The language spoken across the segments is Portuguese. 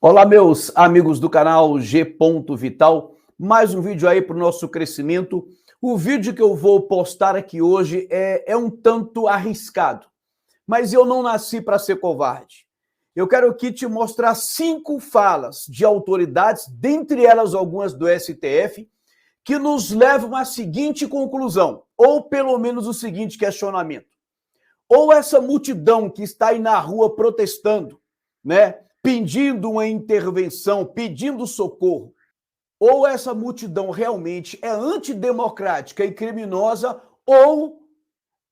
Olá, meus amigos do canal G. Vital, mais um vídeo aí para o nosso crescimento. O vídeo que eu vou postar aqui hoje é um tanto arriscado, mas eu não nasci para ser covarde. Eu quero aqui te mostrar 5 falas de autoridades, dentre elas algumas do STF, que nos levam à seguinte conclusão, ou pelo menos o seguinte questionamento. Ou essa multidão que está aí na rua protestando, né, pedindo uma intervenção, pedindo socorro, ou essa multidão realmente é antidemocrática e criminosa, ou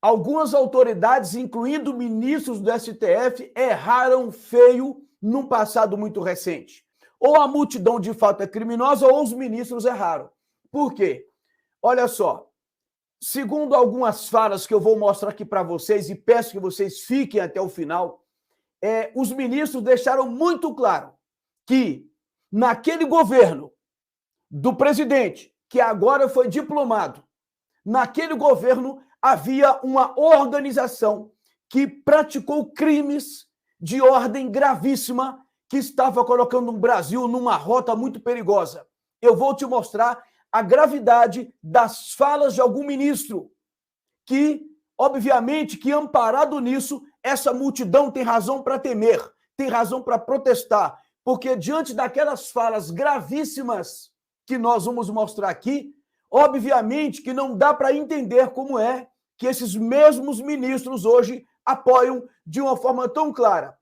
algumas autoridades, incluindo ministros do STF, erraram feio num passado muito recente. Ou a multidão de fato é criminosa, ou os ministros erraram. Por quê? Olha só, segundo algumas falas que eu vou mostrar aqui para vocês, e peço que vocês fiquem até o final, os ministros deixaram muito claro que naquele governo do presidente, que agora foi diplomado, naquele governo havia uma organização que praticou crimes de ordem gravíssima que estava colocando o Brasil numa rota muito perigosa. Eu vou te mostrar a gravidade das falas de algum ministro que, obviamente, que amparado nisso, essa multidão tem razão para temer, tem razão para protestar, porque diante daquelas falas gravíssimas que nós vamos mostrar aqui, obviamente que não dá para entender como é que esses mesmos ministros hoje apoiam de uma forma tão clara.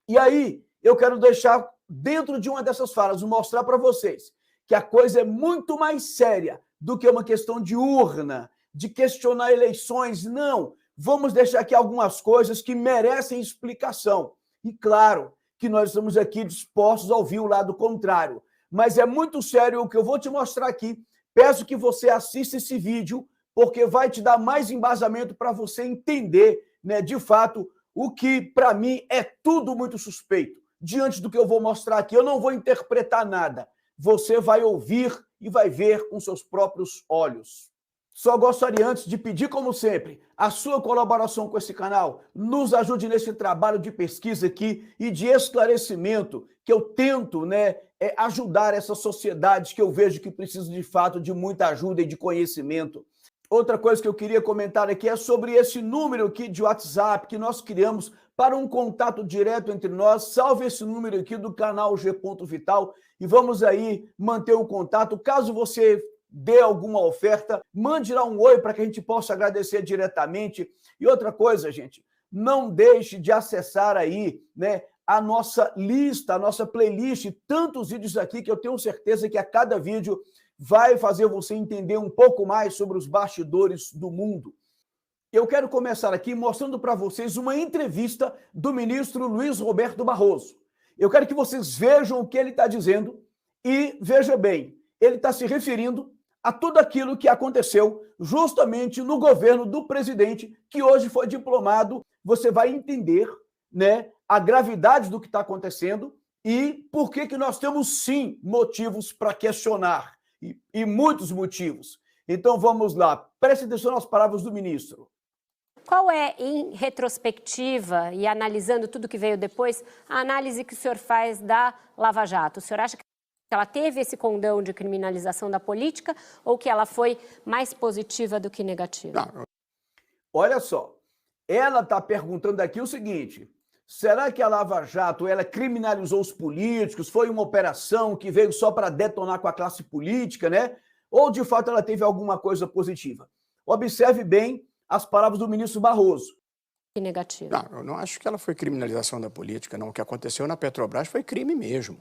E aí, eu quero deixar dentro de uma dessas falas, mostrar para vocês que a coisa é muito mais séria do que uma questão de urna, de questionar eleições. Não, vamos deixar aqui algumas coisas que merecem explicação. E claro que nós estamos aqui dispostos a ouvir o lado contrário. Mas é muito sério o que eu vou te mostrar aqui. Peço que você assista esse vídeo, porque vai te dar mais embasamento para você entender, né, de fato, o que para mim é tudo muito suspeito. Diante do que eu vou mostrar aqui, eu não vou interpretar nada. Você vai ouvir e vai ver com seus próprios olhos. Só gostaria antes de pedir, como sempre, a sua colaboração com esse canal. Nos ajude nesse trabalho de pesquisa aqui e de esclarecimento que eu tento, né, ajudar essa sociedade que eu vejo que precisa de fato de muita ajuda e de conhecimento. Outra coisa que eu queria comentar aqui é sobre esse número aqui de WhatsApp que nós criamos para um contato direto entre nós. Salve esse número aqui do canal G. Vital e vamos aí manter o contato. Caso você dê alguma oferta, mande lá um oi para que a gente possa agradecer diretamente. E outra coisa, gente, não deixe de acessar aí, né, a nossa lista, a nossa playlist, tantos vídeos aqui que eu tenho certeza que a cada vídeo vai fazer você entender um pouco mais sobre os bastidores do mundo. Eu quero começar aqui mostrando para vocês uma entrevista do ministro Luiz Roberto Barroso. Eu quero que vocês vejam o que ele está dizendo e, veja bem, ele está se referindo a tudo aquilo que aconteceu justamente no governo do presidente, que hoje foi diplomado. Você vai entender, né, a gravidade do que está acontecendo e por que nós temos, sim, motivos para questionar, e muitos motivos. Então, vamos lá. Preste atenção nas palavras do ministro. Qual é, em retrospectiva e analisando tudo que veio depois, a análise que o senhor faz da Lava Jato? O senhor acha que ela teve esse condão de criminalização da política ou que ela foi mais positiva do que negativa? Não. Olha só, ela está perguntando aqui o seguinte: será que a Lava Jato ela criminalizou os políticos? Foi uma operação que veio só para detonar com a classe política, né? Ou de fato ela teve alguma coisa positiva? Observe bem as palavras do ministro Barroso. Que negativa. Não, eu não acho que ela foi criminalização da política, não. O que aconteceu na Petrobras foi crime mesmo.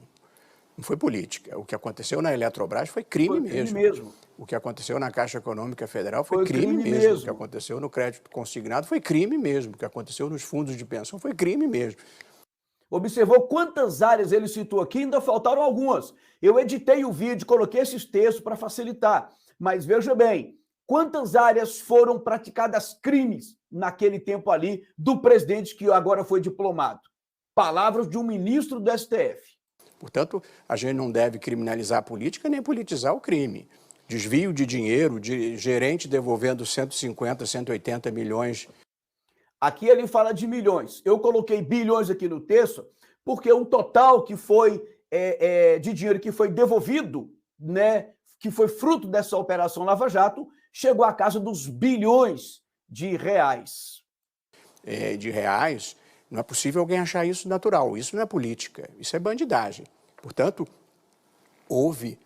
Não foi política. O que aconteceu na Eletrobras foi crime mesmo. O que aconteceu na Caixa Econômica Federal foi crime mesmo. O que aconteceu no crédito consignado foi crime mesmo. O que aconteceu nos fundos de pensão foi crime mesmo. Observou quantas áreas ele citou aqui? Ainda faltaram algumas. Eu editei o vídeo, coloquei esses textos para facilitar. Mas veja bem, quantas áreas foram praticadas crimes naquele tempo ali do presidente que agora foi diplomado? Palavras de um ministro do STF. Portanto, a gente não deve criminalizar a política nem politizar o crime. Desvio de dinheiro, de gerente devolvendo 150, 180 milhões. Aqui ele fala de milhões. Eu coloquei bilhões aqui no texto porque o total que foi de dinheiro que foi devolvido, né, que foi fruto dessa Operação Lava Jato, chegou à casa dos bilhões de reais. De reais, não é possível alguém achar isso natural. Isso não é política, isso é bandidagem. Portanto, houve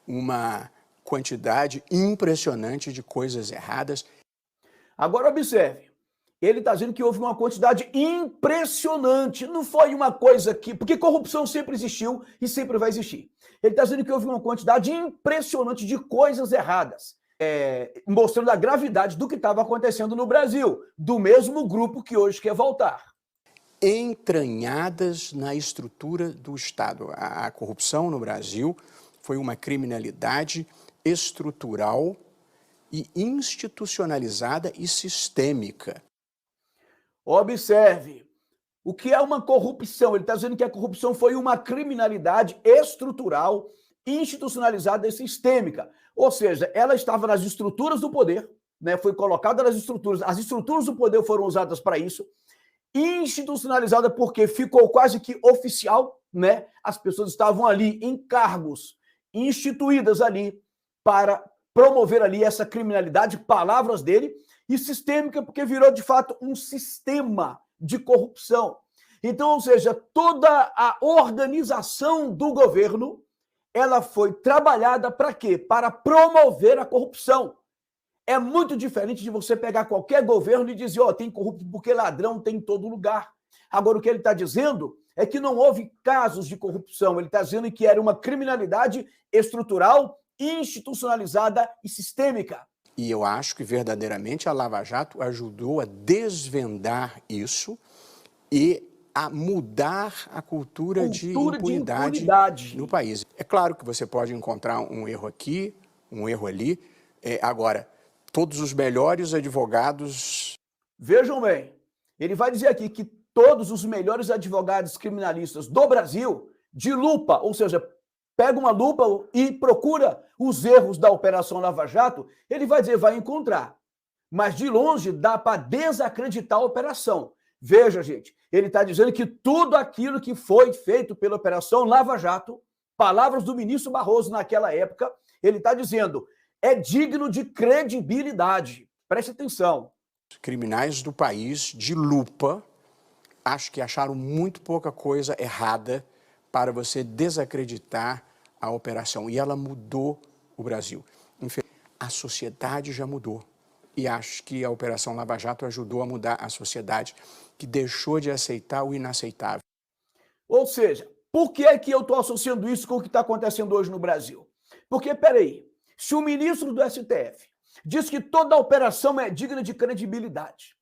uma quantidade impressionante de coisas erradas. Agora observe, ele está dizendo que houve uma quantidade impressionante, não foi uma coisa que... Porque corrupção sempre existiu e sempre vai existir. Ele está dizendo que houve uma quantidade impressionante de coisas erradas, mostrando a gravidade do que estava acontecendo no Brasil, do mesmo grupo que hoje quer voltar. Entranhadas na estrutura do Estado. A corrupção no Brasil foi uma criminalidade estrutural e institucionalizada e sistêmica. Observe, o que é uma corrupção? Ele está dizendo que a corrupção foi uma criminalidade estrutural, institucionalizada e sistêmica. Ou seja, ela estava nas estruturas do poder, né? Foi colocada nas estruturas, as estruturas do poder foram usadas para isso, institucionalizada porque ficou quase que oficial, né? As pessoas estavam ali em cargos instituídas ali para promover ali essa criminalidade, palavras dele, e sistêmica porque virou de fato um sistema de corrupção. Então, ou seja, toda a organização do governo, ela foi trabalhada para quê? Para promover a corrupção. É muito diferente de você pegar qualquer governo e dizer, ó, tem corrupto porque ladrão tem em todo lugar. Agora, o que ele está dizendo é que não houve casos de corrupção. Ele está dizendo que era uma criminalidade estrutural, institucionalizada e sistêmica. E eu acho que verdadeiramente a Lava Jato ajudou a desvendar isso e a mudar a cultura de impunidade no país. É claro que você pode encontrar um erro aqui, um erro ali. Agora, todos os melhores advogados... Vejam bem, ele vai dizer aqui que todos os melhores advogados criminalistas do Brasil, de lupa, ou seja, pega uma lupa e procura os erros da Operação Lava Jato, ele vai dizer, vai encontrar. Mas de longe dá para desacreditar a operação. Veja, gente, ele está dizendo que tudo aquilo que foi feito pela Operação Lava Jato, palavras do ministro Barroso naquela época, ele está dizendo, é digno de credibilidade. Preste atenção. Criminais do país, de lupa, acho que acharam muito pouca coisa errada para você desacreditar a operação. E ela mudou o Brasil. A sociedade já mudou. E acho que a Operação Lava Jato ajudou a mudar a sociedade, que deixou de aceitar o inaceitável. Ou seja, por que é que eu estou associando isso com o que está acontecendo hoje no Brasil? Porque, peraí, se o ministro do STF diz que toda a operação é digna de credibilidade,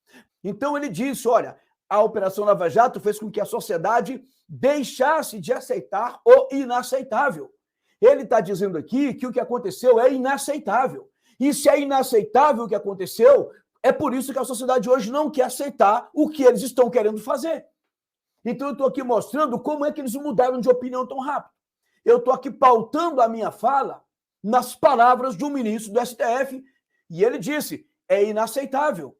então ele disse, olha, a Operação Lava Jato fez com que a sociedade deixasse de aceitar o inaceitável. Ele está dizendo aqui que o que aconteceu é inaceitável. E se é inaceitável o que aconteceu, é por isso que a sociedade hoje não quer aceitar o que eles estão querendo fazer. Então eu estou aqui mostrando como é que eles mudaram de opinião tão rápido. Eu estou aqui pautando a minha fala nas palavras de um ministro do STF, e ele disse, é inaceitável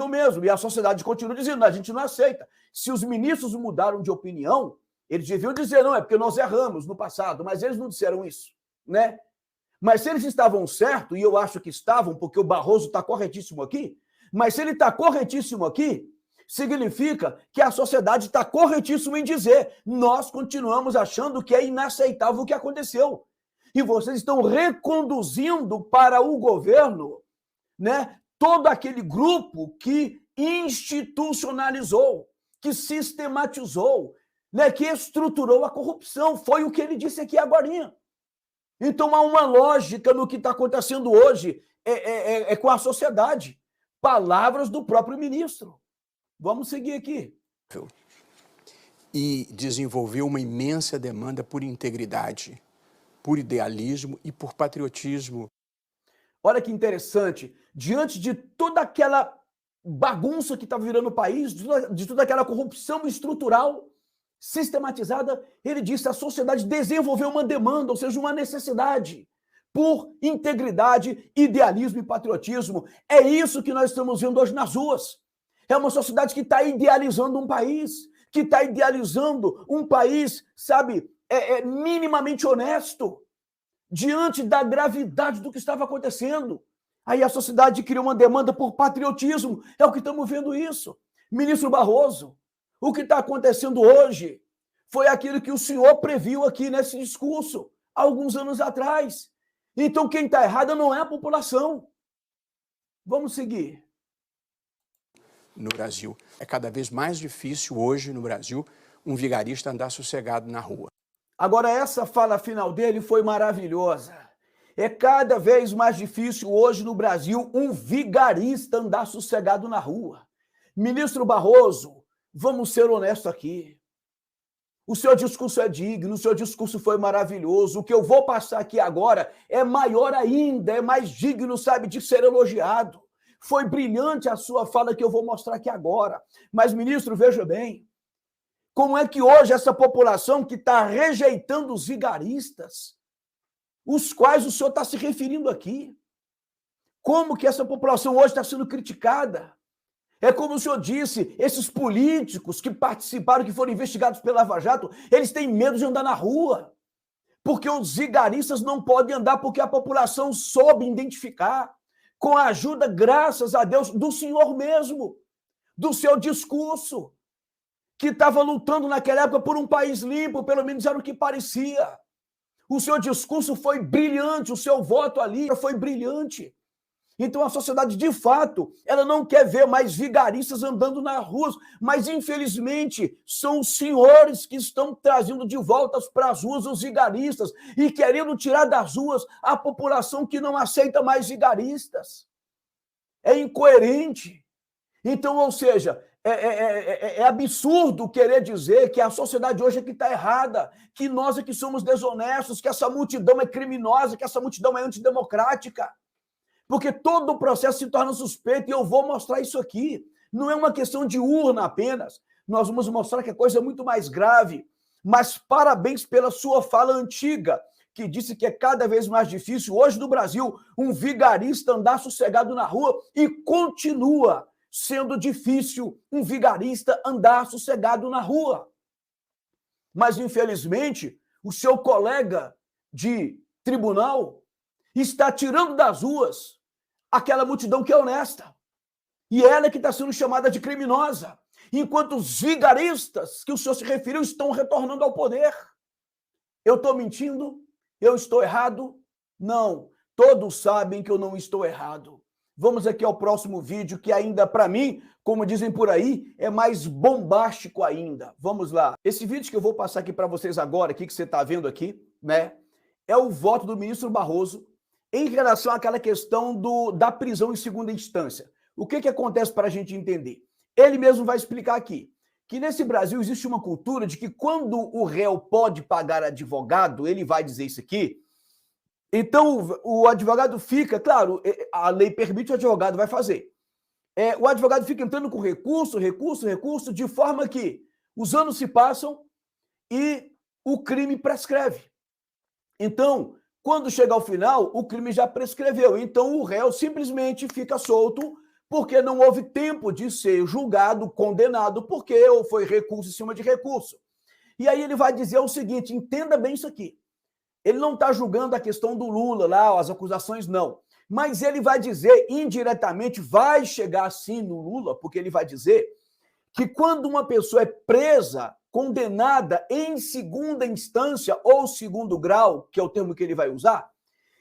mesmo, e a sociedade continua dizendo, a gente não aceita. Se os ministros mudaram de opinião, eles deviam dizer, não, é porque nós erramos no passado, mas eles não disseram isso, né? Mas se eles estavam certos, e eu acho que estavam, porque o Barroso está corretíssimo aqui, mas se ele está corretíssimo aqui, significa que a sociedade está corretíssima em dizer, nós continuamos achando que é inaceitável o que aconteceu. E vocês estão reconduzindo para o governo, né, todo aquele grupo que institucionalizou, que sistematizou, né, que estruturou a corrupção. Foi o que ele disse aqui agorinha. Então há uma lógica no que está acontecendo hoje com a sociedade. Palavras do próprio ministro. Vamos seguir aqui. E desenvolveu uma imensa demanda por integridade, por idealismo e por patriotismo. Olha que interessante, diante de toda aquela bagunça que está virando o país, de toda aquela corrupção estrutural sistematizada, ele disse que a sociedade desenvolveu uma demanda, ou seja, uma necessidade por integridade, idealismo e patriotismo. É isso que nós estamos vendo hoje nas ruas. É uma sociedade que está idealizando um país, sabe, minimamente honesto diante da gravidade do que estava acontecendo. Aí a sociedade criou uma demanda por patriotismo. É o que estamos vendo isso. Ministro Barroso, o que está acontecendo hoje foi aquilo que o senhor previu aqui nesse discurso, há alguns anos atrás. Então, quem está errado não é a população. Vamos seguir. No Brasil. É cada vez mais difícil hoje no Brasil um vigarista andar sossegado na rua. Agora, essa fala final dele foi maravilhosa. É cada vez mais difícil hoje no Brasil um vigarista andar sossegado na rua. Ministro Barroso, vamos ser honestos aqui. O seu discurso é digno, o seu discurso foi maravilhoso. O que eu vou passar aqui agora é maior ainda, é mais digno, sabe, de ser elogiado. Foi brilhante a sua fala que eu vou mostrar aqui agora. Mas, ministro, veja bem, como é que hoje essa população que está rejeitando os vigaristas, os quais o senhor está se referindo aqui, como que essa população hoje está sendo criticada? É como o senhor disse, esses políticos que participaram, que foram investigados pela Lava Jato, eles têm medo de andar na rua, porque os vigaristas não podem andar porque a população soube identificar, com a ajuda, graças a Deus, do senhor mesmo, do seu discurso, que estava lutando naquela época por um país limpo, pelo menos era o que parecia. O seu discurso foi brilhante, o seu voto ali foi brilhante. Então a sociedade, de fato, ela não quer ver mais vigaristas andando nas ruas, mas infelizmente são os senhores que estão trazendo de volta para as ruas os vigaristas e querendo tirar das ruas a população que não aceita mais vigaristas. É incoerente. Então, ou seja, é absurdo querer dizer que a sociedade hoje é que está errada, que nós é que somos desonestos, que essa multidão é criminosa, que essa multidão é antidemocrática. Porque todo o processo se torna suspeito e eu vou mostrar isso aqui. Não é uma questão de urna apenas. Nós vamos mostrar que a coisa é muito mais grave. Mas parabéns pela sua fala antiga, que disse que é cada vez mais difícil hoje no Brasil um vigarista andar sossegado na rua e continua sendo difícil um vigarista andar sossegado na rua. Mas, infelizmente, o seu colega de tribunal está tirando das ruas aquela multidão que é honesta. E ela é que está sendo chamada de criminosa, enquanto os vigaristas que o senhor se referiu estão retornando ao poder. Eu estou mentindo? Eu estou errado? Não. Todos sabem que eu não estou errado. Vamos aqui ao próximo vídeo, que ainda, para mim, como dizem por aí, é mais bombástico ainda. Vamos lá. Esse vídeo que eu vou passar aqui para vocês agora, aqui que você está vendo aqui, né, é o voto do ministro Barroso em relação àquela questão da prisão em segunda instância. O que acontece para a gente entender? Ele mesmo vai explicar aqui que nesse Brasil existe uma cultura de que quando o réu pode pagar advogado, ele vai dizer isso aqui, então o advogado fica, claro, a lei permite, o advogado vai fazer. O advogado fica entrando com recurso, de forma que os anos se passam e o crime prescreve. Então, quando chega ao final, o crime já prescreveu. Então, o réu simplesmente fica solto porque não houve tempo de ser julgado, condenado, porque ou foi recurso em cima de recurso. E aí ele vai dizer o seguinte, entenda bem isso aqui. Ele não está julgando a questão do Lula lá, as acusações, não. Mas ele vai dizer, indiretamente, vai chegar assim no Lula, porque ele vai dizer que quando uma pessoa é presa, condenada em segunda instância ou segundo grau, que é o termo que ele vai usar,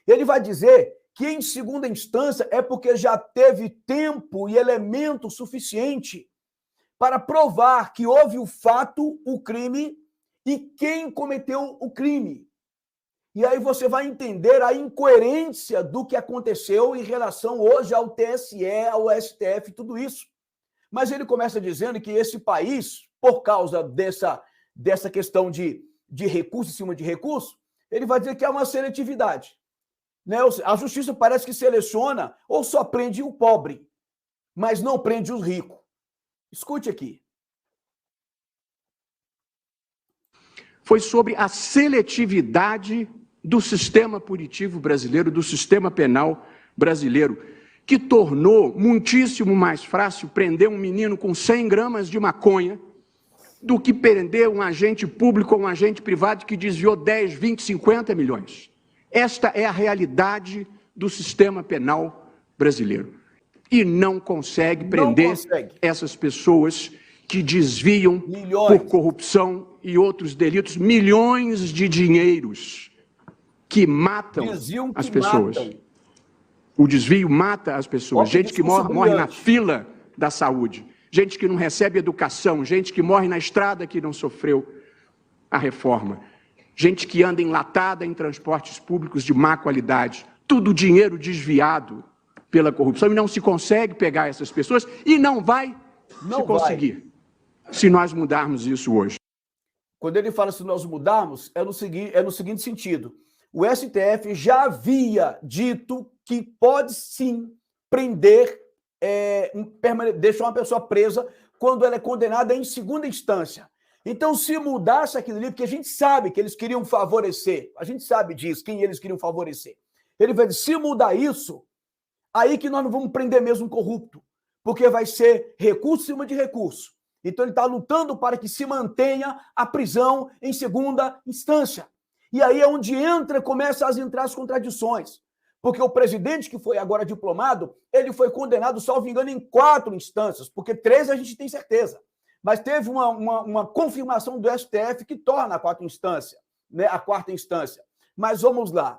ele vai dizer que em segunda instância é porque já teve tempo e elemento suficiente para provar que houve o fato, o crime, e quem cometeu o crime. E aí você vai entender a incoerência do que aconteceu em relação hoje ao TSE, ao STF, tudo isso. Mas ele começa dizendo que esse país, por causa dessa questão de recurso em cima de recurso, ele vai dizer que há uma seletividade. Né? A justiça parece que seleciona ou só prende o pobre, mas não prende os ricos. Escute aqui. Foi sobre a seletividade do sistema punitivo brasileiro, do sistema penal brasileiro, que tornou muitíssimo mais fácil prender um menino com 100 gramas de maconha do que prender um agente público ou um agente privado que desviou 10, 20, 50 milhões. Esta é a realidade do sistema penal brasileiro. E não consegue prender essas pessoas que desviam por corrupção e outros delitos milhões de dinheiros que matam as pessoas. O desvio mata as pessoas. Gente que morre na fila da saúde. Gente que não recebe educação, gente que morre na estrada que não sofreu a reforma, gente que anda enlatada em transportes públicos de má qualidade, tudo dinheiro desviado pela corrupção, e não se consegue pegar essas pessoas e não vai se conseguir se nós mudarmos isso hoje. Quando ele fala se nós mudarmos, é no seguinte sentido. O STF já havia dito que pode sim prender, deixar uma pessoa presa quando ela é condenada em segunda instância. Então, se mudasse aquilo ali, porque a gente sabe que eles queriam favorecer, a gente sabe disso, quem eles queriam favorecer. Ele vai dizer, se mudar isso, aí que nós não vamos prender mesmo um corrupto, porque vai ser recurso em cima de recurso. Então, ele está lutando para que se mantenha a prisão em segunda instância. E aí é onde começam a entrar as contradições. Porque o presidente, que foi agora diplomado, ele foi condenado, salvo engano, em 4 instâncias, porque 3 a gente tem certeza. Mas teve uma confirmação do STF que torna a 4ª instância, né, a 4ª instância. Mas vamos lá.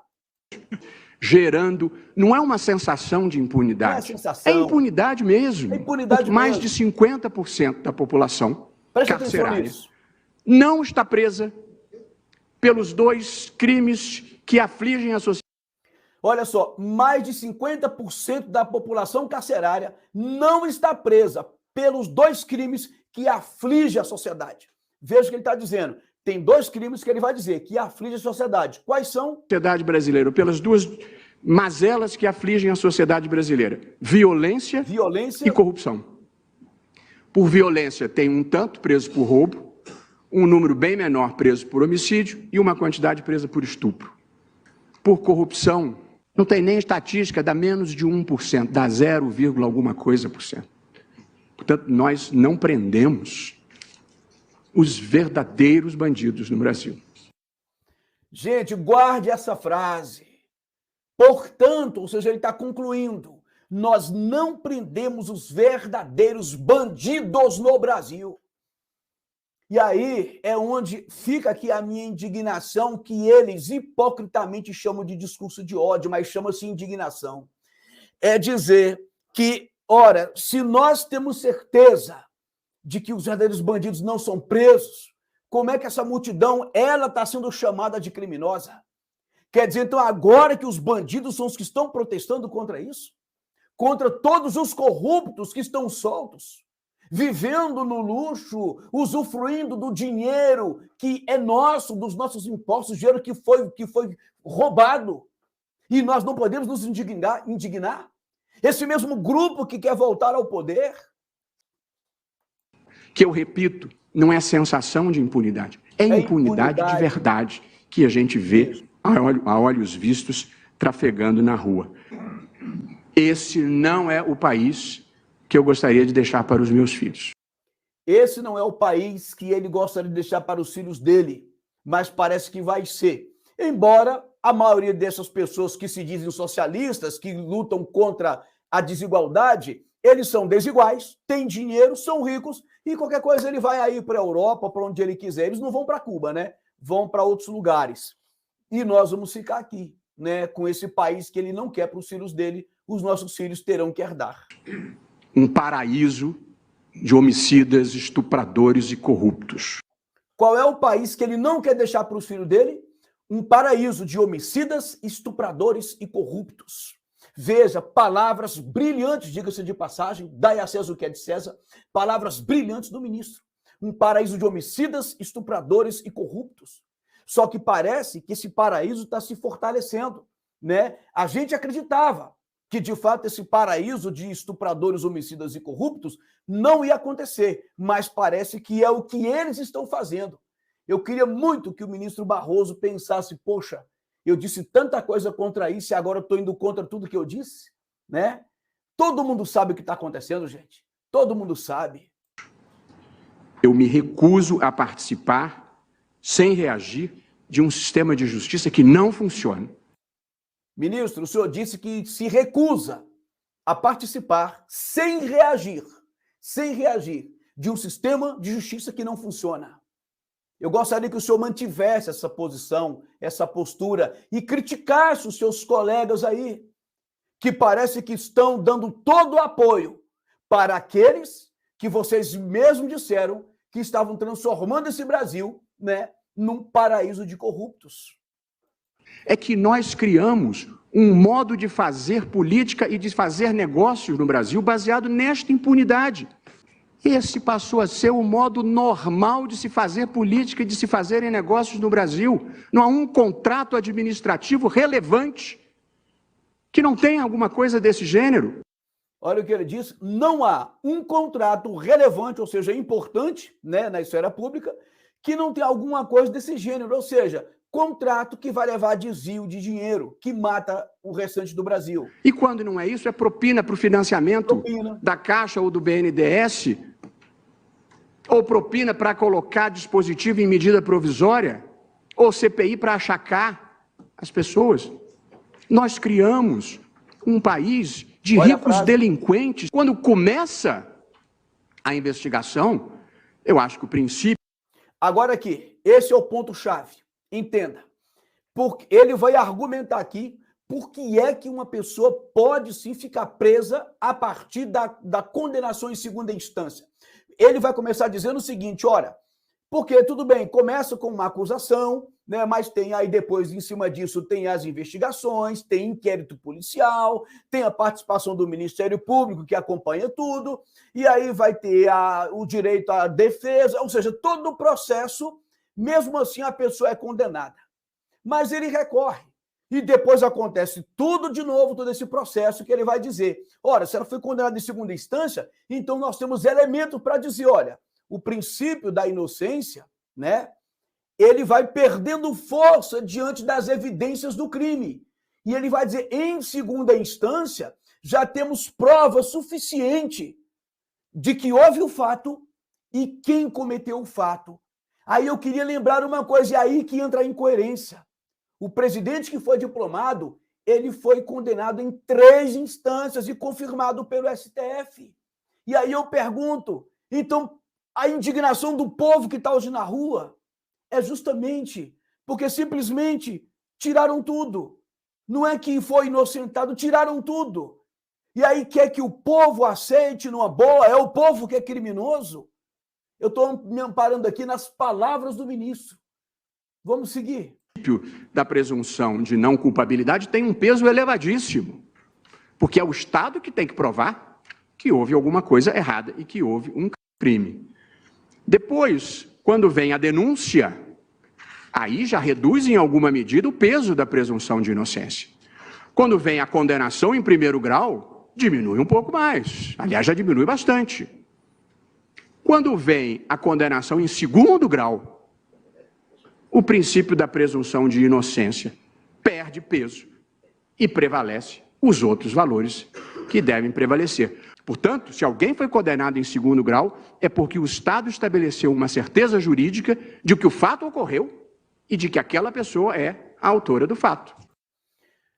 Gerando, não é uma sensação de impunidade. Não é sensação. É impunidade mesmo. É impunidade mais mesmo. de 50% da população carcerária não está presa pelos 2 crimes que afligem a sociedade. Olha só, mais de 50% da população carcerária não está presa pelos 2 crimes que afligem a sociedade. Veja o que ele está dizendo. Tem 2 crimes que ele vai dizer que afligem a sociedade. Quais são? Sociedade brasileira, pelas 2 mazelas que afligem a sociedade brasileira. Violência e corrupção. Por violência, tem um tanto preso por roubo, um número bem menor preso por homicídio e uma quantidade presa por estupro. Por corrupção, não tem nem estatística, dá menos de 1%, dá 0, alguma coisa por cento. Portanto, nós não prendemos os verdadeiros bandidos no Brasil. Gente, guarde essa frase. Portanto, ou seja, ele está concluindo, nós não prendemos os verdadeiros bandidos no Brasil. E aí é onde fica aqui a minha indignação, que eles hipocritamente chamam de discurso de ódio, mas chama-se indignação. É dizer que, ora, se nós temos certeza de que os verdadeiros bandidos não são presos, como é que essa multidão ela está sendo chamada de criminosa? Quer dizer, então, agora que os bandidos são os que estão protestando contra isso? Contra todos os corruptos que estão soltos, vivendo no luxo, usufruindo do dinheiro que é nosso, dos nossos impostos, dinheiro que foi roubado. E nós não podemos nos indignar? Esse mesmo grupo que quer voltar ao poder? Que eu repito, não é sensação de impunidade, é impunidade de verdade que a gente vê a olhos vistos trafegando na rua. Esse não é o país que eu gostaria de deixar para os meus filhos. Esse não é o país que ele gostaria de deixar para os filhos dele, mas parece que vai ser. Embora a maioria dessas pessoas que se dizem socialistas, que lutam contra a desigualdade, eles são desiguais, têm dinheiro, são ricos, e qualquer coisa ele vai aí para a Europa, para onde ele quiser. Eles não vão para Cuba, né? Vão para outros lugares. E nós vamos ficar aqui, né? Com esse país que ele não quer para os filhos dele, os nossos filhos terão que herdar. Um paraíso de homicidas, estupradores e corruptos. Qual é o país que ele não quer deixar para os filhos dele? Um paraíso de homicidas, estupradores e corruptos. Veja, palavras brilhantes, diga-se de passagem, dai a César o que é de César, palavras brilhantes do ministro. Um paraíso de homicidas, estupradores e corruptos. Só que parece que esse paraíso está se fortalecendo, né? A gente acreditava que, de fato, esse paraíso de estupradores, homicidas e corruptos não ia acontecer, mas parece que é o que eles estão fazendo. Eu queria muito que o ministro Barroso pensasse, poxa, eu disse tanta coisa contra isso e agora eu estou indo contra tudo que eu disse, né? Todo mundo sabe o que está acontecendo, gente. Todo mundo sabe. Eu me recuso a participar, sem reagir, de um sistema de justiça que não funciona. Ministro, o senhor disse que se recusa a participar sem reagir de um sistema de justiça que não funciona. Eu gostaria que o senhor mantivesse essa posição, essa postura e criticasse os seus colegas aí, que parece que estão dando todo o apoio para aqueles que vocês mesmos disseram que estavam transformando esse Brasil, né, num paraíso de corruptos. É que nós criamos um modo de fazer política e de fazer negócios no Brasil baseado nesta impunidade. Esse passou a ser o modo normal de se fazer política e de se fazerem negócios no Brasil. Não há um contrato administrativo relevante que não tenha alguma coisa desse gênero. Olha o que ele diz, não há um contrato relevante, ou seja, importante, né, na esfera pública, que não tenha alguma coisa desse gênero, ou seja, contrato que vai levar a desvio de dinheiro, que mata o restante do Brasil. E quando não é isso, é propina para o financiamento da Caixa ou do BNDES, ou propina para colocar dispositivo em medida provisória, ou CPI para achacar as pessoas. Nós criamos um país de ricos delinquentes. Quando começa a investigação, eu acho que o princípio... Agora aqui, esse é o ponto-chave. Entenda. Porque ele vai argumentar aqui por que é que uma pessoa pode sim ficar presa a partir da condenação em segunda instância. Ele vai começar dizendo o seguinte, olha, porque tudo bem, começa com uma acusação, né, mas tem aí depois, em cima disso, tem as investigações, tem inquérito policial, tem a participação do Ministério Público que acompanha tudo, e aí vai ter o direito à defesa, ou seja, todo o processo, mesmo assim a pessoa é condenada. Mas ele recorre. E depois acontece tudo de novo, todo esse processo que ele vai dizer, olha, se ela foi condenada em segunda instância, então nós temos elementos para dizer, olha, o princípio da inocência, né, ele vai perdendo força diante das evidências do crime. E ele vai dizer, em segunda instância, já temos prova suficiente de que houve o fato e quem cometeu o fato. Aí eu queria lembrar uma coisa, e aí que entra a incoerência. O presidente que foi diplomado, ele foi condenado em 3 instâncias e confirmado pelo STF. E aí eu pergunto, então, a indignação do povo que está hoje na rua é justamente porque simplesmente tiraram tudo. Não é que foi inocentado, tiraram tudo. E aí quer que o povo aceite numa boa, é o povo que é criminoso? Eu estou me amparando aqui nas palavras do ministro. Vamos seguir. O princípio da presunção de não culpabilidade tem um peso elevadíssimo, porque é o Estado que tem que provar que houve alguma coisa errada e que houve um crime. Depois, quando vem a denúncia, aí já reduz em alguma medida o peso da presunção de inocência. Quando vem a condenação em primeiro grau, diminui um pouco mais. Aliás, já diminui bastante. Quando vem a condenação em segundo grau, o princípio da presunção de inocência perde peso e prevalece os outros valores que devem prevalecer. Portanto, se alguém foi condenado em segundo grau, é porque o Estado estabeleceu uma certeza jurídica de que o fato ocorreu e de que aquela pessoa é a autora do fato.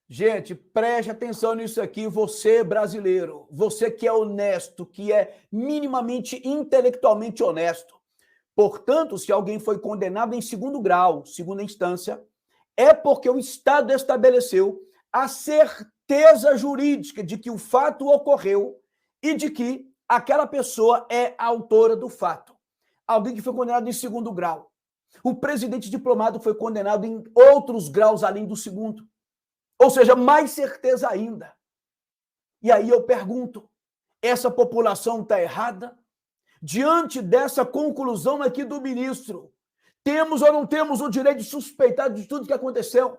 Gente, preste atenção nisso aqui, você brasileiro, você que é honesto, que é minimamente intelectualmente honesto. Portanto, se alguém foi condenado em segundo grau, segunda instância, é porque o Estado estabeleceu a certeza jurídica de que o fato ocorreu e de que aquela pessoa é a autora do fato. Alguém que foi condenado em segundo grau. O presidente diplomado foi condenado em outros graus além do segundo. Ou seja, mais certeza ainda. E aí eu pergunto, essa população está errada? Diante dessa conclusão aqui do ministro, temos ou não temos o direito de suspeitar de tudo que aconteceu?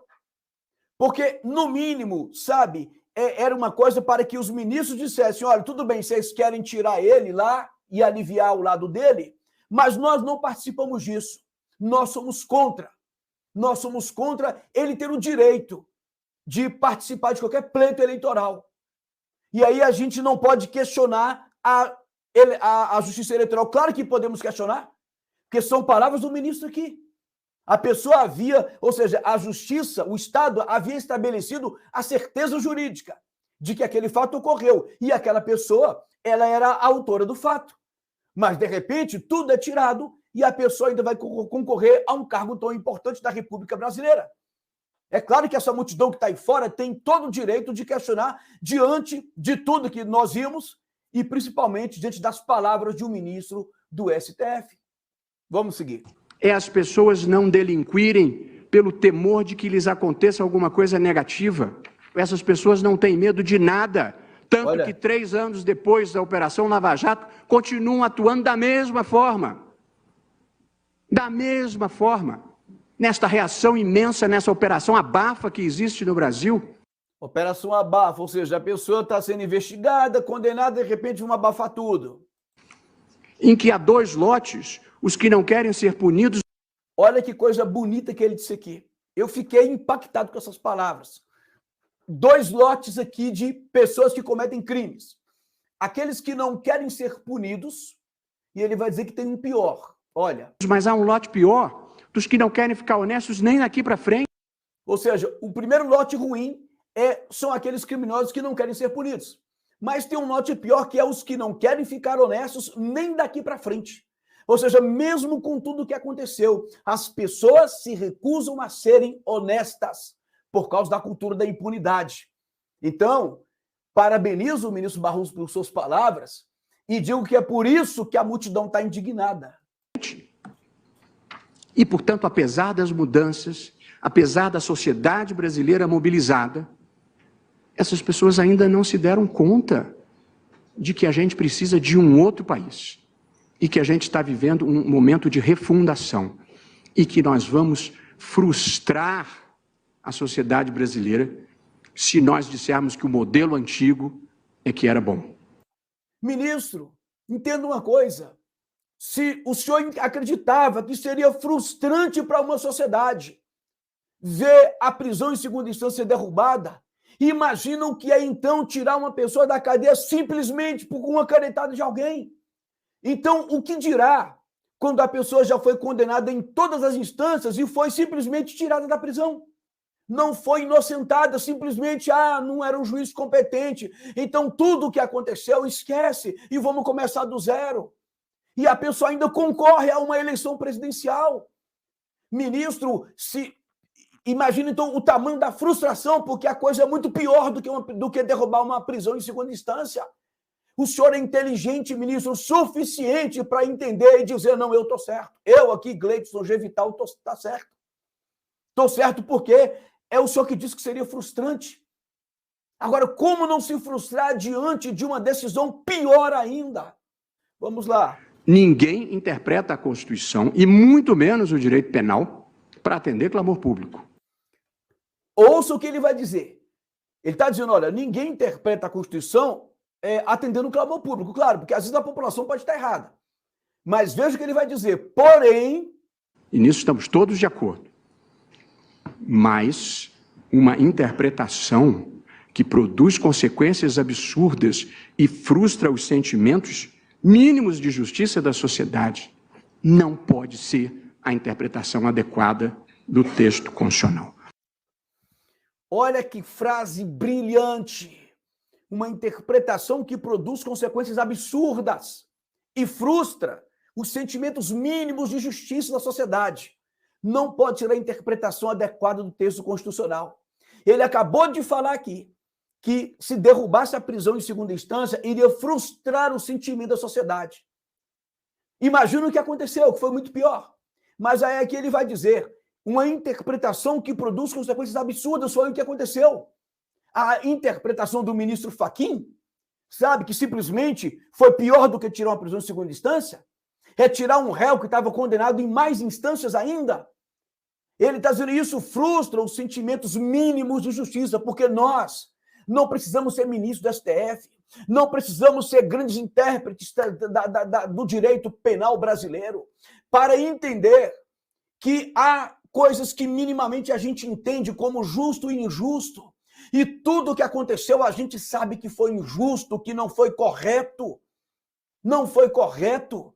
Porque, no mínimo, sabe, era uma coisa para que os ministros dissessem, olha, tudo bem, vocês querem tirar ele lá e aliviar o lado dele, mas nós não participamos disso. Nós somos contra. Nós somos contra ele ter o direito de participar de qualquer pleito eleitoral. E aí a gente não pode questionar a Justiça Eleitoral. Claro que podemos questionar, Porque são palavras do ministro aqui. A pessoa havia, ou seja, a justiça, o Estado havia estabelecido a certeza jurídica de que aquele fato ocorreu. E aquela pessoa, ela era a autora do fato. Mas, de repente, tudo é tirado e a pessoa ainda vai concorrer a um cargo tão importante da República Brasileira. É claro que essa multidão que está aí fora tem todo o direito de questionar diante de tudo que nós vimos e principalmente diante das palavras de um ministro do STF. Vamos seguir. É as pessoas não delinquirem pelo temor de que lhes aconteça alguma coisa negativa. Essas pessoas não têm medo de nada. Tanto que 3 anos depois da Operação Lava Jato, continuam atuando da mesma forma. Da mesma forma. Nesta reação imensa, nessa operação abafa que existe no Brasil. Operação abafa, ou seja, a pessoa está sendo investigada, condenada, de repente vamos abafar tudo. Em que há 2 lotes, os que não querem ser punidos... Olha que coisa bonita que ele disse aqui. Eu fiquei impactado com essas palavras. 2 lotes aqui de pessoas que cometem crimes. Aqueles que não querem ser punidos, e ele vai dizer que tem um pior. Olha. Mas há um lote pior dos que não querem ficar honestos nem daqui para frente. Ou seja, o primeiro lote ruim são aqueles criminosos que não querem ser punidos. Mas tem um lote pior que é os que não querem ficar honestos nem daqui para frente. Ou seja, mesmo com tudo o que aconteceu, as pessoas se recusam a serem honestas por causa da cultura da impunidade. Então, parabenizo o ministro Barroso por suas palavras e digo que é por isso que a multidão está indignada. E, portanto, apesar das mudanças, apesar da sociedade brasileira mobilizada, essas pessoas ainda não se deram conta de que a gente precisa de um outro país e que a gente está vivendo um momento de refundação e que nós vamos frustrar a sociedade brasileira se nós dissermos que o modelo antigo é que era bom. Ministro, entenda uma coisa. Se o senhor acreditava que seria frustrante para uma sociedade ver a prisão em segunda instância derrubada, imaginam que é então tirar uma pessoa da cadeia simplesmente por uma canetada de alguém. Então, o que dirá quando a pessoa já foi condenada em todas as instâncias e foi simplesmente tirada da prisão? Não foi inocentada, simplesmente, não era um juiz competente. Então, tudo o que aconteceu, esquece e vamos começar do zero. E a pessoa ainda concorre a uma eleição presidencial. Ministro, imagina então o tamanho da frustração, porque a coisa é muito pior do que derrubar uma prisão em segunda instância. O senhor é inteligente, ministro, o suficiente para entender e dizer, não, eu estou certo. Eu aqui, Gleidson G. Vital, está certo. Estou certo porque é o senhor que disse que seria frustrante. Agora, como não se frustrar diante de uma decisão pior ainda? Vamos lá. Ninguém interpreta a Constituição, e muito menos o direito penal, para atender clamor público. Ouça o que ele vai dizer. Ele está dizendo, olha, ninguém interpreta a Constituição atendendo o clamor público. Claro, porque às vezes a população pode estar errada. Mas veja o que ele vai dizer. Porém... E nisso estamos todos de acordo. Mas uma interpretação que produz consequências absurdas e frustra os sentimentos mínimos de justiça da sociedade não pode ser a interpretação adequada do texto constitucional. Olha que frase brilhante! Uma interpretação que produz consequências absurdas e frustra os sentimentos mínimos de justiça da sociedade. Não pode ser a interpretação adequada do texto constitucional. Ele acabou de falar aqui que se derrubasse a prisão em segunda instância, iria frustrar o sentimento da sociedade. Imagina o que aconteceu, que foi muito pior. Mas aí aqui ele vai dizer, uma interpretação que produz consequências absurdas foi o que aconteceu. A interpretação do ministro Fachin, sabe, que simplesmente foi pior do que tirar uma prisão em segunda instância, retirar um réu que estava condenado em mais instâncias ainda. Ele está dizendo isso frustra os sentimentos mínimos de justiça, porque nós não precisamos ser ministros do STF, não precisamos ser grandes intérpretes do direito penal brasileiro para entender que há coisas que minimamente a gente entende como justo e injusto. E tudo o que aconteceu a gente sabe que foi injusto, que não foi correto. Não foi correto.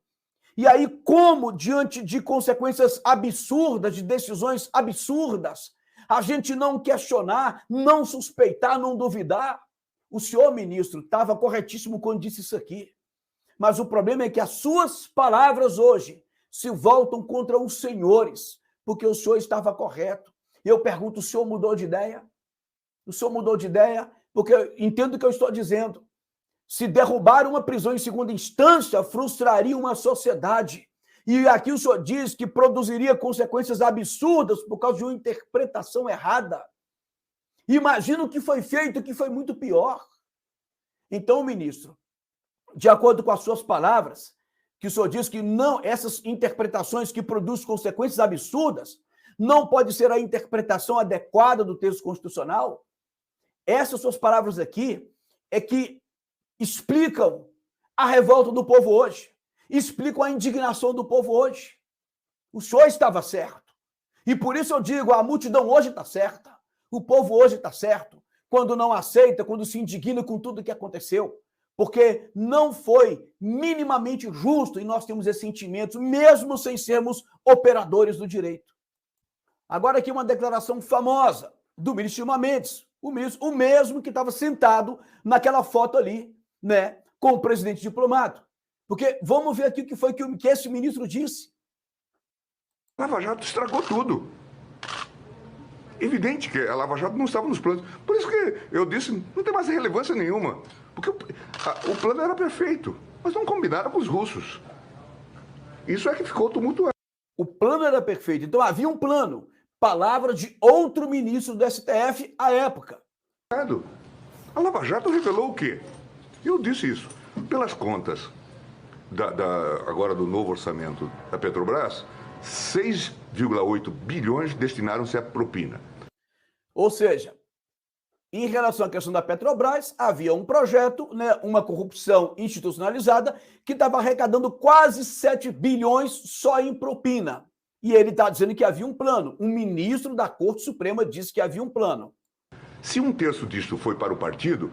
E aí, como, diante de consequências absurdas, de decisões absurdas, a gente não questionar, não suspeitar, não duvidar? O senhor ministro estava corretíssimo quando disse isso aqui. Mas o problema é que as suas palavras hoje se voltam contra os senhores, porque o senhor estava correto. Eu pergunto, o senhor mudou de ideia? O senhor mudou de ideia? Porque eu entendo o que eu estou dizendo. Se derrubar uma prisão em segunda instância, frustraria uma sociedade. E aqui o senhor diz que produziria consequências absurdas por causa de uma interpretação errada. Imagina o que foi feito, que foi muito pior. Então, ministro, de acordo com as suas palavras, que o senhor diz que não, essas interpretações que produzem consequências absurdas, não pode ser a interpretação adequada do texto constitucional. Essas suas palavras aqui é que explicam a revolta do povo hoje, explicam a indignação do povo hoje. O senhor estava certo. E por isso eu digo, a multidão hoje está certa. O povo hoje está certo. Quando não aceita, quando se indigna com tudo que aconteceu. Porque não foi minimamente justo, e nós temos esse sentimento, mesmo sem sermos operadores do direito. Agora aqui uma declaração famosa do ministro Gilmar Mendes, o mesmo que estava sentado naquela foto ali, né, com o presidente diplomado. Porque vamos ver aqui o que foi que esse ministro disse. Lava Jato estragou tudo. Evidente que a Lava Jato não estava nos planos. Por isso que eu disse, não tem mais relevância nenhuma. Porque o plano era perfeito, mas não combinaram com os russos. Isso é que ficou tumultuado. O plano era perfeito, então havia um plano. Palavra de outro ministro do STF à época. A Lava Jato revelou o quê? Eu disse isso. Pelas contas agora do novo orçamento da Petrobras, 6,8 bilhões destinaram-se à propina. Ou seja, em relação à questão da Petrobras, havia um projeto, né, uma corrupção institucionalizada, que estava arrecadando quase 7 bilhões só em propina. E ele está dizendo que havia um plano. Um ministro da Corte Suprema disse que havia um plano. Se um terço disto foi para o partido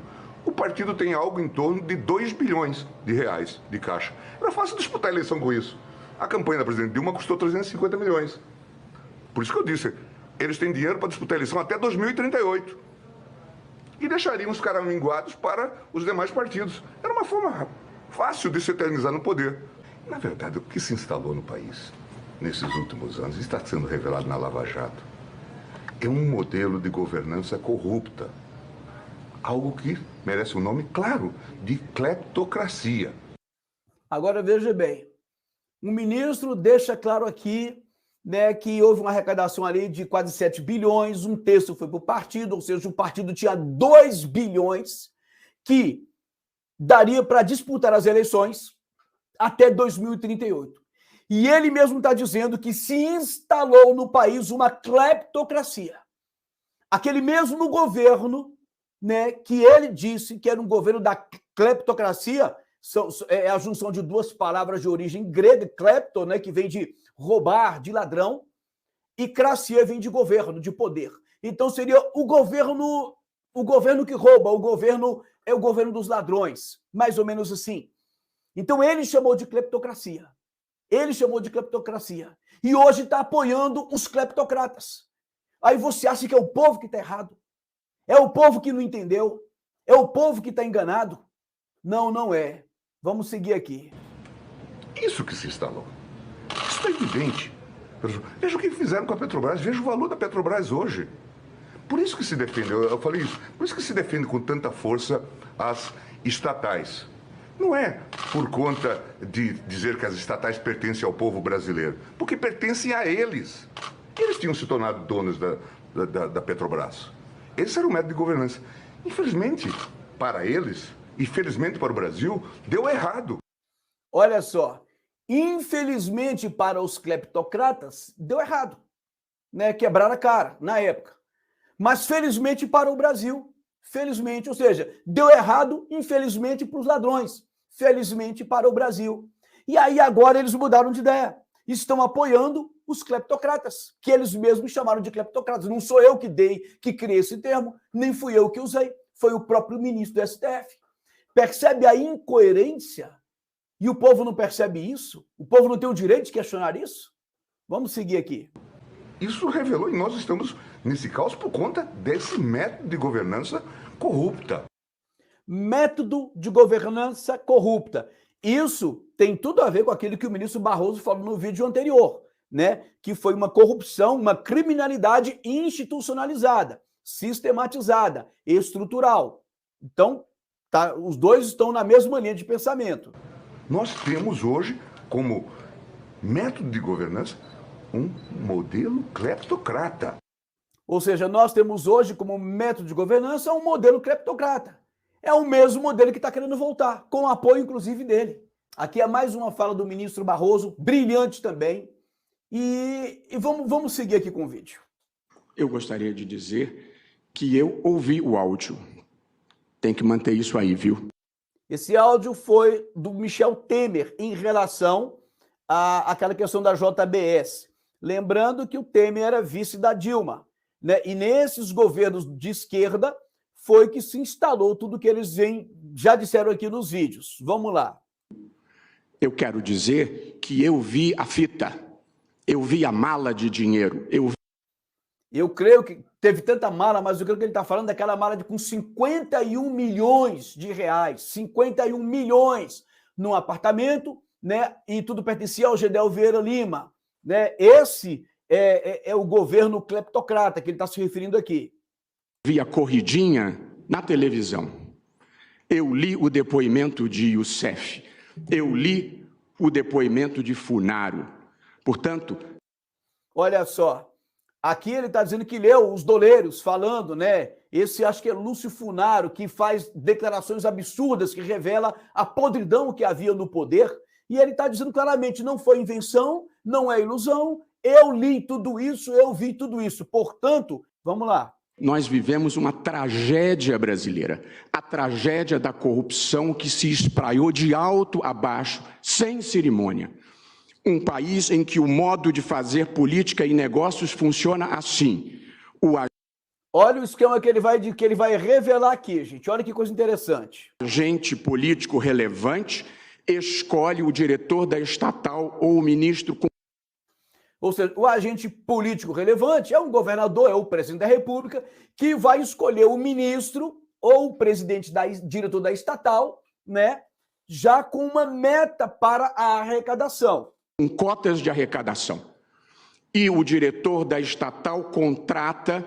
tem algo em torno de 2 bilhões de reais de caixa. Era fácil disputar a eleição com isso. A campanha da presidente Dilma custou 350 milhões. Por isso que eu disse, eles têm dinheiro para disputar a eleição até 2038. E deixariam os caras minguados para os demais partidos. Era uma forma fácil de se eternizar no poder. Na verdade, o que se instalou no país nesses últimos anos, está sendo revelado na Lava Jato, é um modelo de governança corrupta. Algo que merece um nome claro, de cleptocracia. Agora veja bem, o ministro deixa claro aqui, né, que houve uma arrecadação ali de quase 7 bilhões, um terço foi para o partido, ou seja, o partido tinha 2 bilhões que daria para disputar as eleições até 2038. E ele mesmo está dizendo que se instalou no país uma cleptocracia. Aquele mesmo governo, né, que ele disse que era um governo da cleptocracia, é a junção de duas palavras de origem grega, klepto, né, que vem de roubar, de ladrão, e cracia vem de governo, de poder. Então seria o governo que rouba, é o governo dos ladrões, mais ou menos assim. Então ele chamou de cleptocracia. Ele chamou de cleptocracia. E hoje está apoiando os cleptocratas. Aí você acha que é o povo que está errado? É o povo que não entendeu? É o povo que está enganado? Não, não é. Vamos seguir aqui. Isso que se instalou. Isso é evidente. Veja o que fizeram com a Petrobras. Veja o valor da Petrobras hoje. Por isso que se defende, eu falei isso, por isso que se defende com tanta força as estatais. Não é por conta de dizer que as estatais pertencem ao povo brasileiro, porque pertencem a eles. Eles tinham se tornado donos da Petrobras. Esse era o método de governança. Infelizmente, para eles, e felizmente para o Brasil, deu errado. Olha só, infelizmente para os cleptocratas, deu errado, né? Quebraram a cara na época. Mas felizmente para o Brasil, felizmente, ou seja, deu errado, infelizmente, para os ladrões, felizmente para o Brasil. E aí agora eles mudaram de ideia, estão apoiando os cleptocratas, que eles mesmos chamaram de cleptocratas. Não sou eu que criei esse termo, nem fui eu que usei, foi o próprio ministro do STF. Percebe a incoerência? E o povo não percebe isso? O povo não tem o direito de questionar isso? Vamos seguir aqui. Isso revelou, e nós estamos nesse caos por conta desse método de governança corrupta. Método de governança corrupta. Isso tem tudo a ver com aquilo que o ministro Barroso falou no vídeo anterior, né? Que foi uma corrupção, uma criminalidade institucionalizada, sistematizada, estrutural. Então, os dois estão na mesma linha de pensamento. Nós temos hoje, como método de governança, um modelo cleptocrata. Ou seja, nós temos hoje como método de governança um modelo cleptocrata. É o mesmo modelo que está querendo voltar, com apoio inclusive dele. Aqui é mais uma fala do ministro Barroso, brilhante também. E vamos seguir aqui com o vídeo. Eu gostaria de dizer que eu ouvi o áudio. Tem que manter isso aí, viu? Esse áudio foi do Michel Temer em relação àquela questão da JBS. Lembrando que o Temer era vice da Dilma, né? E nesses governos de esquerda foi que se instalou tudo que eles já disseram aqui nos vídeos. Vamos lá. Eu quero dizer que eu vi a fita, eu vi a mala de dinheiro, Eu creio que teve tanta mala, mas eu creio que ele está falando daquela mala com 51 milhões de reais, 51 milhões num apartamento, né? E tudo pertencia ao Gedel Vieira Lima, né? Esse é o governo cleptocrata que ele está se referindo aqui. Vi a corridinha na televisão. Eu li o depoimento de Youssef. Eu li o depoimento de Funaro. Portanto... Olha só, aqui ele está dizendo que leu os doleiros falando, né? Esse acho que é Lúcio Funaro, que faz declarações absurdas, que revela a podridão que havia no poder. E ele está dizendo claramente, não foi invenção, não é ilusão, eu li tudo isso, eu vi tudo isso. Portanto, vamos lá. Nós vivemos uma tragédia brasileira, a tragédia da corrupção que se espraiou de alto a baixo, sem cerimônia. Um país em que o modo de fazer política e negócios funciona assim. Olha o esquema que ele vai revelar aqui, gente. Olha que coisa interessante. Agente político relevante escolhe o diretor da estatal ou o ministro... Ou seja, o agente político relevante é um governador, é o presidente da República, que vai escolher o ministro ou o presidente diretor da estatal, né, já com uma meta para a arrecadação. Com cotas de arrecadação. E o diretor da estatal contrata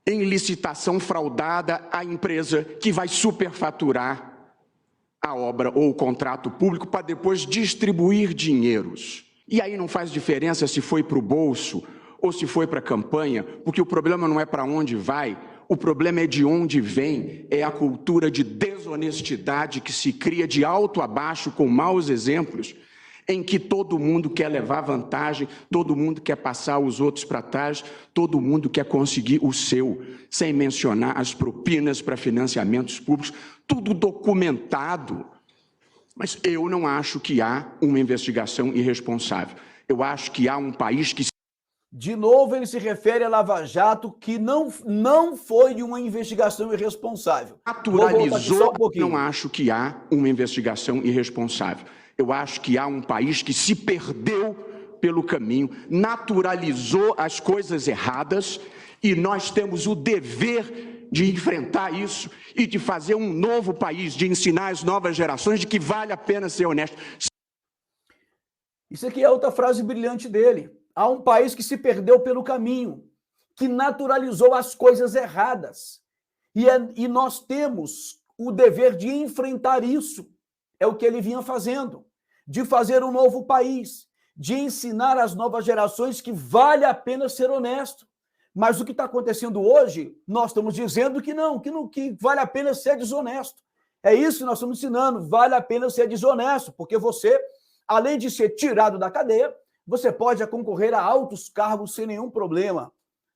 em licitação fraudada a empresa que vai superfaturar a obra ou o contrato público para depois distribuir dinheiros. E aí não faz diferença se foi para o bolso ou se foi para a campanha, porque o problema não é para onde vai, o problema é de onde vem, é a cultura de desonestidade que se cria de alto a baixo com maus exemplos, em que todo mundo quer levar vantagem, todo mundo quer passar os outros para trás, todo mundo quer conseguir o seu, sem mencionar as propinas para financiamentos públicos, tudo documentado. Mas eu não acho que há uma investigação irresponsável. Eu acho que há um país que... De novo, ele se refere a Lava Jato, que não foi uma investigação irresponsável. Naturalizou, não acho que há uma investigação irresponsável. Eu acho que há um país que se perdeu pelo caminho, naturalizou as coisas erradas, e nós temos o dever de enfrentar isso e de fazer um novo país, de ensinar as novas gerações de que vale a pena ser honesto. Isso aqui é outra frase brilhante dele. Há um país que se perdeu pelo caminho, que naturalizou as coisas erradas. E nós temos o dever de enfrentar isso. É o que ele vinha fazendo, de fazer um novo país, de ensinar às novas gerações que vale a pena ser honesto. Mas o que está acontecendo hoje, nós estamos dizendo que não, que vale a pena ser desonesto. É isso que nós estamos ensinando, vale a pena ser desonesto, porque você, além de ser tirado da cadeia, você pode concorrer a altos cargos sem nenhum problema.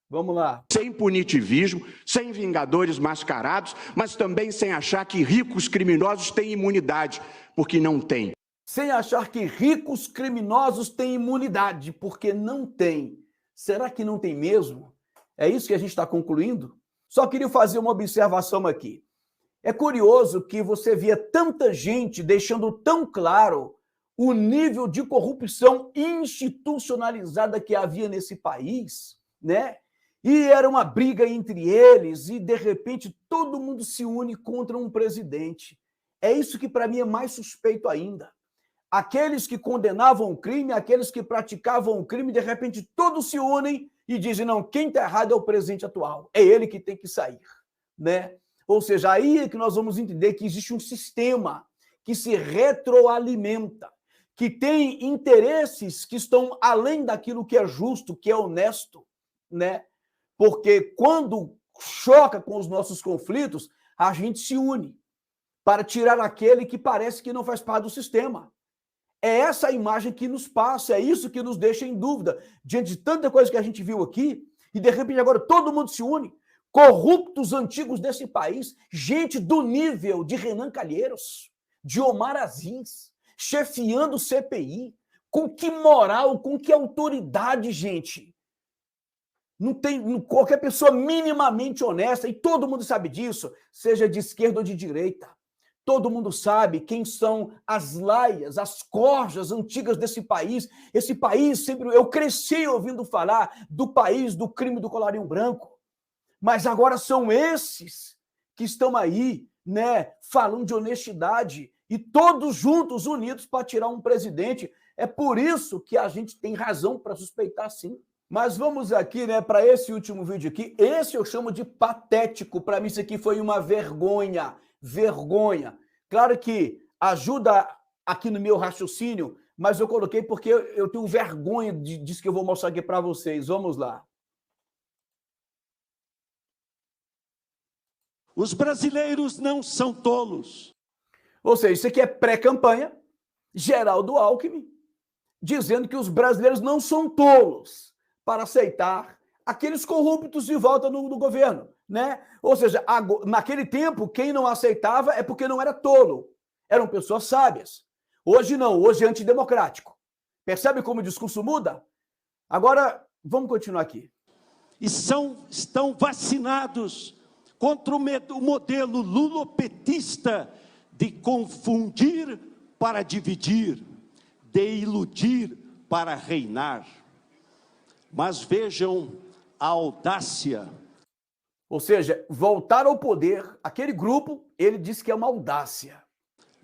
Vamos lá. Sem punitivismo, sem vingadores mascarados, mas também sem achar que ricos criminosos têm imunidade, porque não têm. Sem achar que ricos criminosos têm imunidade, porque não têm. Será que não tem mesmo? É isso que a gente está concluindo? Só queria fazer uma observação aqui. É curioso que você via tanta gente deixando tão claro o nível de corrupção institucionalizada que havia nesse país, né? E era uma briga entre eles e, de repente, todo mundo se une contra um presidente. É isso que, para mim, é mais suspeito ainda. Aqueles que condenavam o crime, aqueles que praticavam o crime, de repente, todos se unem e dizem, não, quem está errado é o presidente atual, é ele que tem que sair, né? Ou seja, aí é que nós vamos entender que existe um sistema que se retroalimenta, que tem interesses que estão além daquilo que é justo, que é honesto, né? Porque quando choca com os nossos conflitos, a gente se une para tirar aquele que parece que não faz parte do sistema. É essa a imagem que nos passa, é isso que nos deixa em dúvida, diante de tanta coisa que a gente viu aqui, e de repente agora todo mundo se une, corruptos antigos desse país, gente do nível de Renan Calheiros, de Omar Aziz, chefiando o CPI, com que moral, com que autoridade, gente? Não tem qualquer pessoa minimamente honesta, e todo mundo sabe disso, seja de esquerda ou de direita. Todo mundo sabe quem são as laias, as corjas antigas desse país. Esse país sempre... Eu cresci ouvindo falar do país do crime do colarinho branco. Mas agora são esses que estão aí, né, falando de honestidade e todos juntos, unidos para tirar um presidente. É por isso que a gente tem razão para suspeitar, sim. Mas vamos aqui, né, para esse último vídeo aqui. Esse eu chamo de patético. Para mim isso aqui foi uma vergonha. Vergonha. Claro que ajuda aqui no meu raciocínio, mas eu coloquei porque eu tenho vergonha disso que eu vou mostrar aqui para vocês. Vamos lá. Os brasileiros não são tolos. Ou seja, isso aqui é pré-campanha, Geraldo Alckmin, dizendo que os brasileiros não são tolos para aceitar aqueles corruptos de volta no governo, né? Ou seja, naquele tempo, quem não aceitava é porque não era tolo. Eram pessoas sábias. Hoje não, hoje é antidemocrático. Percebe como o discurso muda? Agora, vamos continuar aqui. E estão vacinados contra o modelo lulopetista de confundir para dividir, de iludir para reinar. Mas vejam a audácia. Ou seja, voltar ao poder, aquele grupo, ele disse que é uma audácia.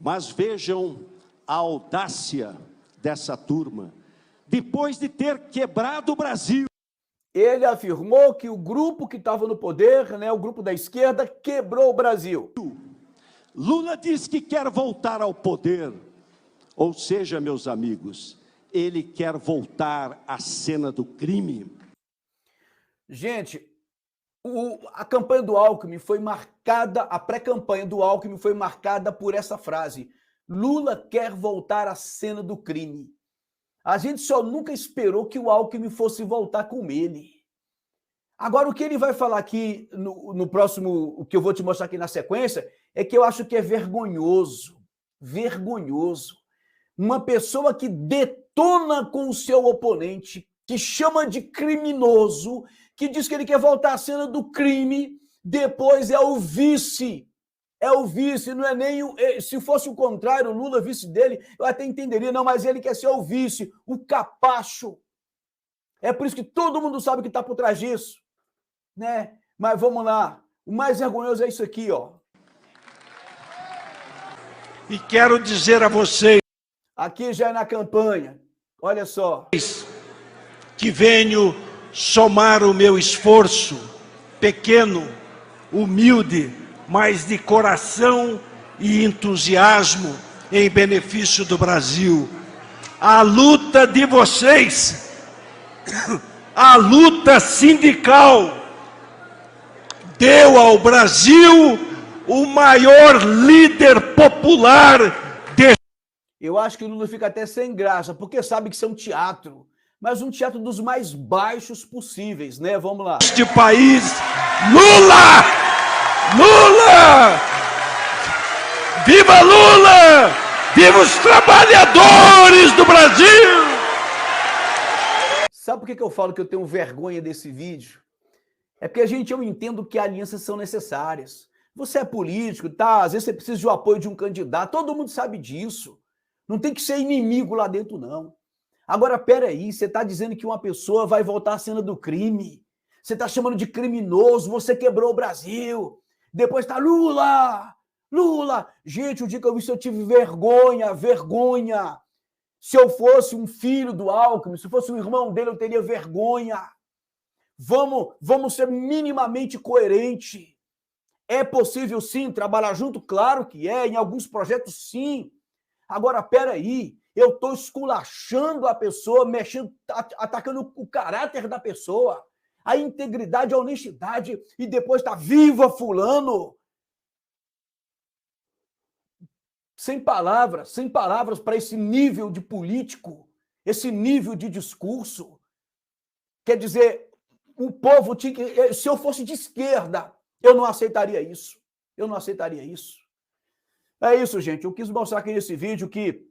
Mas vejam a audácia dessa turma. Depois de ter quebrado o Brasil. Ele afirmou que o grupo que estava no poder, né, o grupo da esquerda, quebrou o Brasil. Lula diz que quer voltar ao poder. Ou seja, meus amigos, ele quer voltar à cena do crime. Gente, a campanha do Alckmin foi marcada, a pré-campanha do Alckmin foi marcada por essa frase. Lula quer voltar à cena do crime. A gente só nunca esperou que o Alckmin fosse voltar com ele. Agora, o que ele vai falar aqui no próximo, o que eu vou te mostrar aqui na sequência, é que eu acho que é vergonhoso. Vergonhoso. Uma pessoa que detona com o seu oponente, que chama de criminoso, que diz que ele quer voltar à cena do crime, depois é o vice. É o vice, não é nem o... Se fosse o contrário, o Lula, vice dele, eu até entenderia, não, mas ele quer ser o vice, o capacho. É por isso que todo mundo sabe o que está por trás disso, né? Mas vamos lá, o mais vergonhoso é isso aqui, ó. E quero dizer a vocês... Aqui já é na campanha, olha só. Que venho somar o meu esforço, pequeno, humilde, mas de coração e entusiasmo em benefício do Brasil. A luta de vocês, a luta sindical, deu ao Brasil o maior líder popular deste... Eu acho que o Lula fica até sem graça, porque sabe que isso é um teatro, mas um teatro dos mais baixos possíveis, né? Vamos lá. Este país, Lula! Lula! Viva Lula! Viva os trabalhadores do Brasil! Sabe por que eu falo que eu tenho vergonha desse vídeo? É porque, gente, eu entendo que alianças são necessárias. Você é político, tá? Às vezes você precisa de um apoio de um candidato, todo mundo sabe disso. Não tem que ser inimigo lá dentro, não. Agora, peraí, você está dizendo que uma pessoa vai voltar à cena do crime. Você está chamando de criminoso, você quebrou o Brasil. Depois está Lula, Lula. Gente, o dia que eu vi isso eu tive vergonha, vergonha. Se eu fosse um filho do Alckmin, se fosse um irmão dele, eu teria vergonha. Vamos ser minimamente coerentes. É possível, sim, trabalhar junto? Claro que é. Em alguns projetos, sim. Agora, peraí, eu estou esculachando a pessoa, mexendo, atacando o caráter da pessoa, a integridade, a honestidade, e depois está viva fulano. Sem palavras para esse nível de político, esse nível de discurso. Quer dizer, o povo tinha que... Se eu fosse de esquerda, eu não aceitaria isso. Eu não aceitaria isso. É isso, gente. Eu quis mostrar aqui nesse vídeo que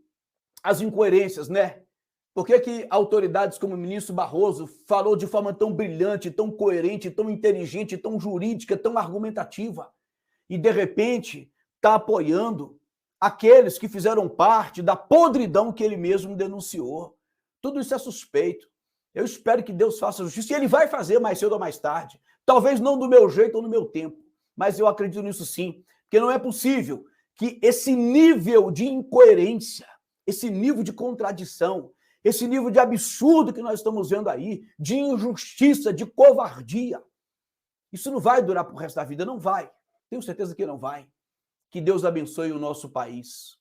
as incoerências, né? Por que autoridades como o ministro Barroso falou de forma tão brilhante, tão coerente, tão inteligente, tão jurídica, tão argumentativa, e de repente está apoiando aqueles que fizeram parte da podridão que ele mesmo denunciou? Tudo isso é suspeito. Eu espero que Deus faça justiça, e ele vai fazer mais cedo ou mais tarde. Talvez não do meu jeito ou no meu tempo, mas eu acredito nisso sim, porque não é possível que esse nível de incoerência, esse nível de contradição, esse nível de absurdo que nós estamos vendo aí, de injustiça, de covardia, isso não vai durar pro resto da vida, não vai. Tenho certeza que não vai. Que Deus abençoe o nosso país.